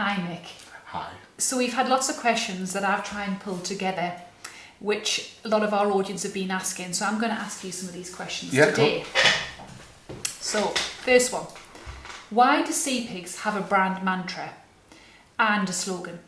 Hi Mick. Hi. So we've had lots of questions that I've tried and pulled together, which a lot of our audience have been asking. So I'm going to ask you some of these questions today. Cool. So first one, why do SeaPigs have a brand mantra and a slogan?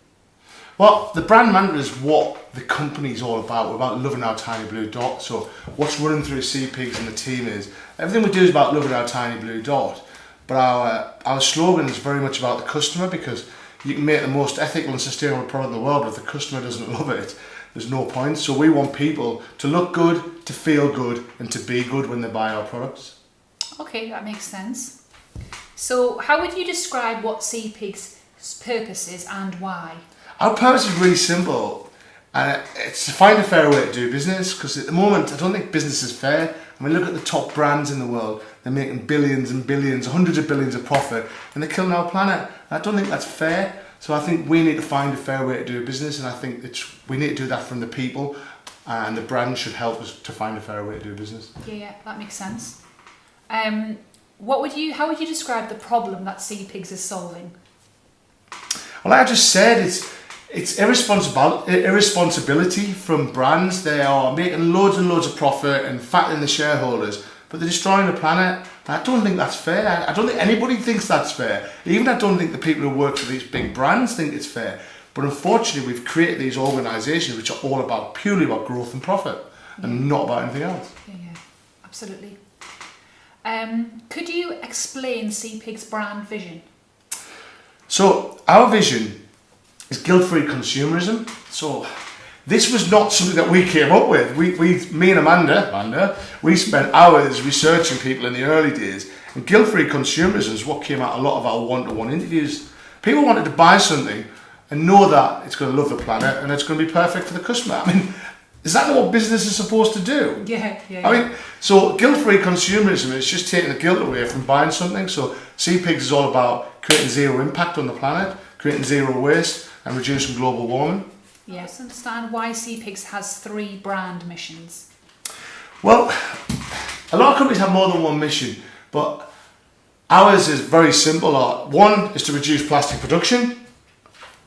Well, the brand mantra is what the company's all about. We're about loving our tiny blue dot. So what's running through SeaPigs and the team is everything we do is about loving our tiny blue dot. But our slogan is very much about the customer, because you can make the most ethical and sustainable product in the world, but if the customer doesn't love it, there's no point. So we want people to look good, to feel good, and to be good when they buy our products. Okay, that makes sense. So how would you describe what SeaPigs' purpose is and why? Our purpose is really simple, and it's to find a fair way to do business, because at the moment I don't think business is fair. I mean, look at the top brands in the world. They're making billions and billions, hundreds of billions of profit, and they're killing our planet. I don't think that's fair. So I think we need to find a fair way to do business, and I think we need to do that from the people, and the brand should help us to find a fair way to do business. Yeah, that makes sense. How would you describe the problem that SeaPigs is solving? Well, like I just said, it's irresponsibility from brands. They are making loads and loads of profit and fattening the shareholders, but they're destroying the planet. I don't think that's fair. I don't think anybody thinks that's fair. Even I don't think the people who work for these big brands think it's fair. But unfortunately, we've created these organisations which are all about purely about growth and profit, and not about anything else. Yeah, absolutely. Could you explain SeaPigs' brand vision? So our vision is guilt-free consumerism. So this was not something that we came up with. Me and Amanda, we spent hours researching people in the early days, and guilt-free consumerism is what came out a lot of our one-to-one interviews. People wanted to buy something and know that it's going to love the planet and it's going to be perfect for the customer. I mean, is that not what business is supposed to do? Yeah. I mean, so guilt-free consumerism is just taking the guilt away from buying something. So SeaPigs is all about creating zero impact on the planet, creating zero waste, and reducing global warming. Yes, understand why SeaPigs has 3 brand missions. Well, a lot of companies have more than one mission, but ours is very simple. One is to reduce plastic production.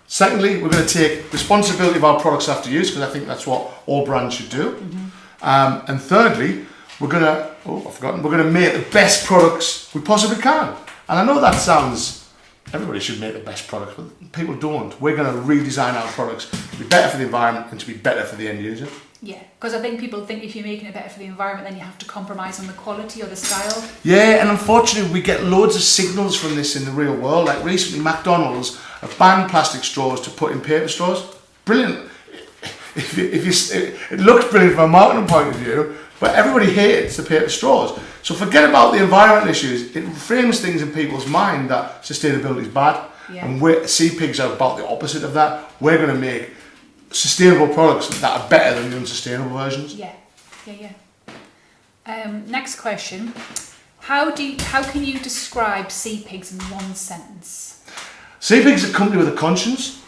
Secondly, we're going to take responsibility of our products after use, because I think that's what all brands should do. Mm-hmm. And thirdly, we're going to make the best products we possibly can. And I know that sounds, everybody should make the best products, but people don't. We're going to redesign our products to be better for the environment and to be better for the end user. Yeah, because I think people think if you're making it better for the environment, then you have to compromise on the quality or the style. Yeah, and unfortunately we get loads of signals from this in the real world. Like recently McDonald's have banned plastic straws to put in paper straws. Brilliant. It looks brilliant from a marketing point of view, but everybody hates the paper straws. So forget about the environmental issues. It frames things in people's mind that sustainability is bad. Yeah. And SeaPigs are about the opposite of that. We're going to make sustainable products that are better than the unsustainable versions. Yeah. Next question. How can you describe SeaPigs in one sentence? SeaPigs is a company with a conscience,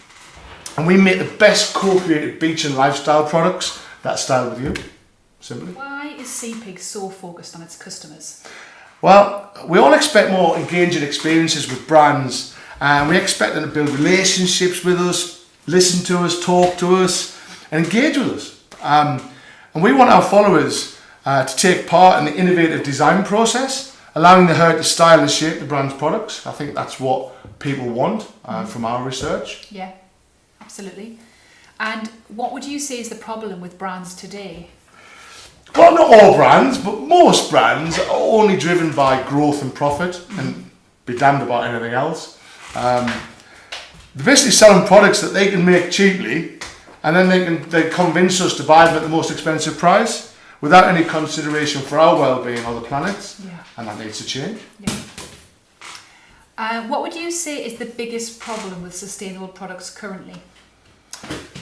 and we make the best co-created beach and lifestyle products that style with you, simply. Why is SeaPigs so focused on its customers? Well, we all expect more engaging experiences with brands, and we expect them to build relationships with us, listen to us, talk to us, and engage with us. And we want our followers to take part in the innovative design process, allowing the herd to style and shape the brand's products. I think that's what people want from our research. Yeah, absolutely. And what would you say is the problem with brands today? Well, not all brands, but most brands are only driven by growth and profit, and be damned about anything else. They're basically selling products that they can make cheaply, and then they convince us to buy them at the most expensive price without any consideration for our well-being or the planet's. Yeah. And that needs to change. Yeah. What would you say is the biggest problem with sustainable products currently?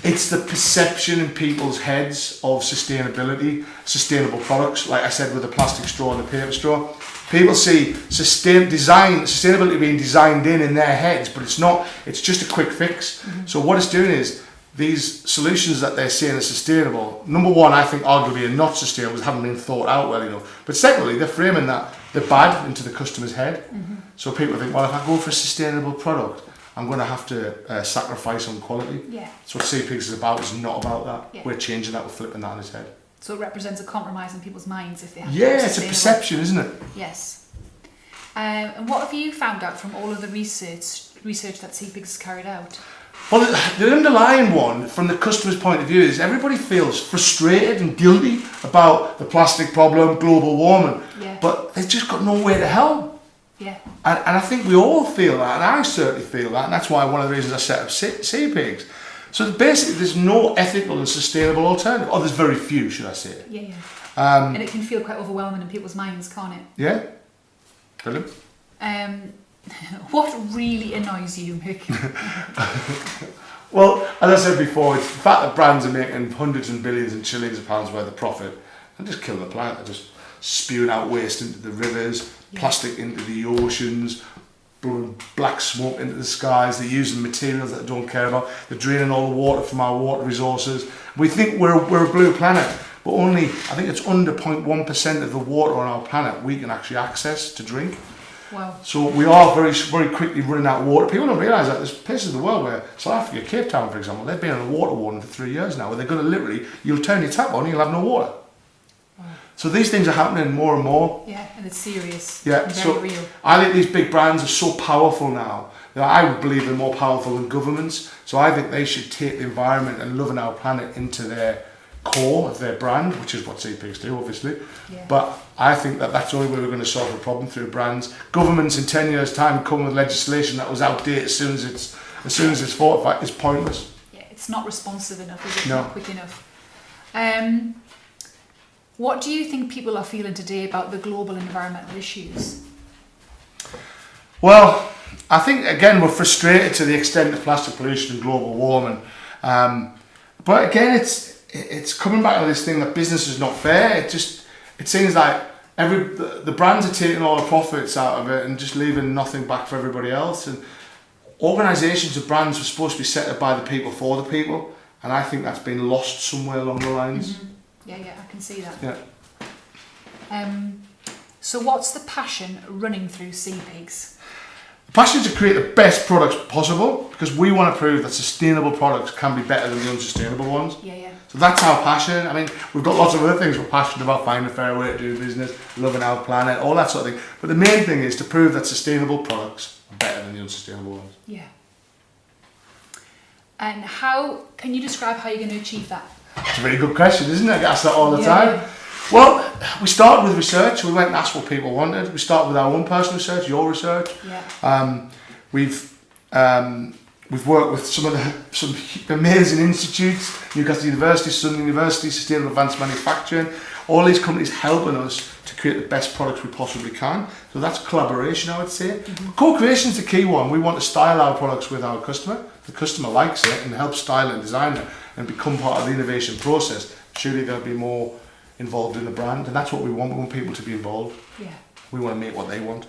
It's the perception in people's heads of sustainability, sustainable products. Like I said, with the plastic straw and the paper straw, people see sustainability being designed in their heads, but it's not. It's just a quick fix. Mm-hmm. So what it's doing is these solutions that they're saying are sustainable. Number one, I think arguably are not sustainable because haven't been thought out well enough. But secondly, they're framing that they're bad into the customer's head. Mm-hmm. So people think, well, if I go for a sustainable product, I'm going to have to sacrifice on quality. Yeah. So what SeaPigs is about is not about that. Yeah. We're changing that, we're flipping that on its head. So it represents a compromise in people's minds if they have to Yeah, be it's a sustainable. perception, isn't it? Yes. And what have you found out from all of the research that SeaPigs has carried out? Well, the underlying one, from the customer's point of view, is everybody feels frustrated and guilty about the plastic problem, global warming, Yeah. but they've just got nowhere to help. Yeah. And I think we all feel that, and I certainly feel that, and that's why one of the reasons I set up SeaPigs. So basically, there's no ethical and sustainable alternative, or there's very few, should I say. Yeah, yeah. And it can feel quite overwhelming in people's minds, can't it? Yeah. Brilliant. What really annoys you, Mick? Well, as I said before, it's the fact that brands are making hundreds and billions and trillions of pounds worth of profit and just killing the planet. They're just spewing out waste into the rivers, plastic into the oceans, blowing black smoke into the skies. They're using materials that they don't care about. They're draining all the water from our water resources. We think we're a blue planet, but only, I think it's under 0.1% of the water on our planet we can actually access to drink. Wow. So we are very, very quickly running out of water. People don't realise that there's places in the world where, South Africa, Cape Town for example, they've been on a water warning for 3 years now, where they're going to literally, you'll turn your tap on and you'll have no water. Wow. So these things are happening more and more. Yeah, and it's serious. Yeah, and very so real. I think these big brands are so powerful now that I would believe they're more powerful than governments. So I think they should take the environment and loving our planet into their core of their brand, which is what SeaPigs do, obviously. Yeah. But I think that that's the only way we're going to solve the problem, through brands. Governments in 10 years' time come with legislation that was outdated as soon as it's fortified. It's pointless. Yeah, it's not responsive enough, is it? No. Not quick enough. What do you think people are feeling today about the global environmental issues? Well, I think again we're frustrated to the extent of plastic pollution and global warming. But again, it's coming back to this thing that business is not fair. It seems like the brands are taking all the profits out of it and just leaving nothing back for everybody else. And organisations of brands were supposed to be set up by the people for the people, and I think that's been lost somewhere along the lines. Mm-hmm. Yeah, I can see that. Yeah. So what's the passion running through SeaPigs? Passion to create the best products possible, because we want to prove that sustainable products can be better than the unsustainable ones. Yeah. So that's our passion. I mean, we've got lots of other things we're passionate about: finding a fair way to do business, loving our planet, all that sort of thing. But the main thing is to prove that sustainable products are better than the unsustainable ones. Yeah. And how can you describe how you're going to achieve that? It's a really good question, isn't it? I get asked that all the time. Well, we started with research. We went and asked what people wanted. We started with our own personal research, your research. Yeah. We've worked with some amazing institutes: Newcastle University, Sun University, Sustainable Advanced Manufacturing. All these companies helping us to create the best products we possibly can. So that's collaboration, I would say. Mm-hmm. Co-creation is the key one. We want to style our products with our customer. The customer likes it and helps style it and design it and become part of the innovation process. Surely they'll be more involved in the brand, and that's what we want. We want people to be involved. Yeah. We want to make what they want.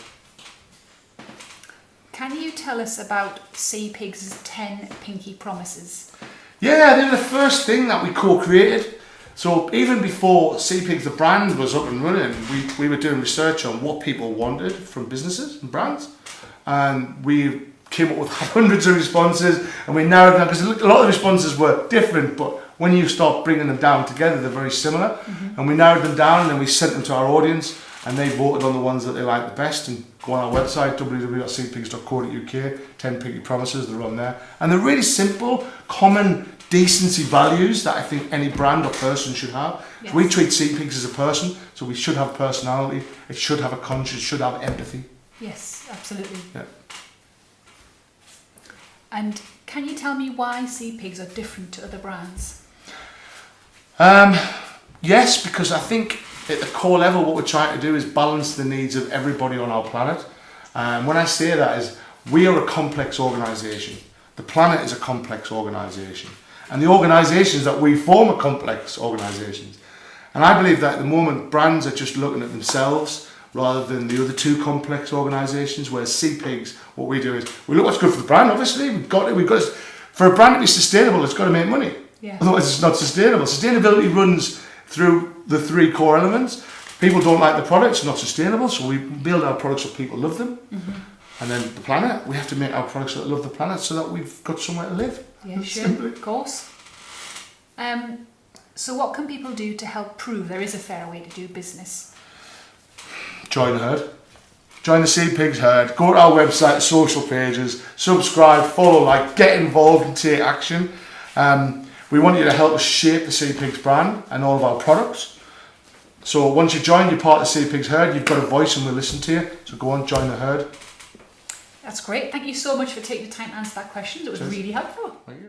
Can you tell us about SeaPigs' 10 Pinky Promises? Yeah, they're the first thing that we co-created. So even before SeaPigs, the brand, was up and running, we were doing research on what people wanted from businesses and brands, and we came up with hundreds of responses, and we narrowed down, because a lot of the responses were different, but when you start bringing them down together, they're very similar. Mm-hmm. And we narrowed them down, and then we sent them to our audience, and they voted on the ones that they liked the best. And go on our website, www.seapigs.co.uk, 10 Pinky Promises, they're on there. And they're really simple, common decency values that I think any brand or person should have. Yes. We treat SeaPigs as a person, so we should have personality, it should have a conscience, should have empathy. Yes, absolutely. Yeah. And can you tell me why SeaPigs are different to other brands? Yes, because I think at the core level what we're trying to do is balance the needs of everybody on our planet. When I say that is, we are a complex organisation. The planet is a complex organisation. And the organisations that we form are complex organisations. And I believe that at the moment brands are just looking at themselves rather than the other two complex organisations, whereas SeaPigs, what we do is, we look what's good for the brand, obviously, we've got to, for a brand to be sustainable, it's got to make money. Yeah. Otherwise it's not sustainable. Sustainability runs through the three core elements. People don't like the product, it's not sustainable, so we build our products so people love them. Mm-hmm. And then the planet. We have to make our products that love the planet so that we've got somewhere to live. Yeah, sure, Simply. of course. So what can people do to help prove there is a fairer way to do business? Join the herd. Join the SeaPigs herd. Go to our website, social pages, subscribe, follow, like, get involved and take action. We want you to help us shape the SeaPigs brand and all of our products. So once you join, you're part of the SeaPigs herd. You've got a voice and we'll listen to you. So go on, join the herd. That's great. Thank you so much for taking the time to answer that question. It was really helpful. Thank you.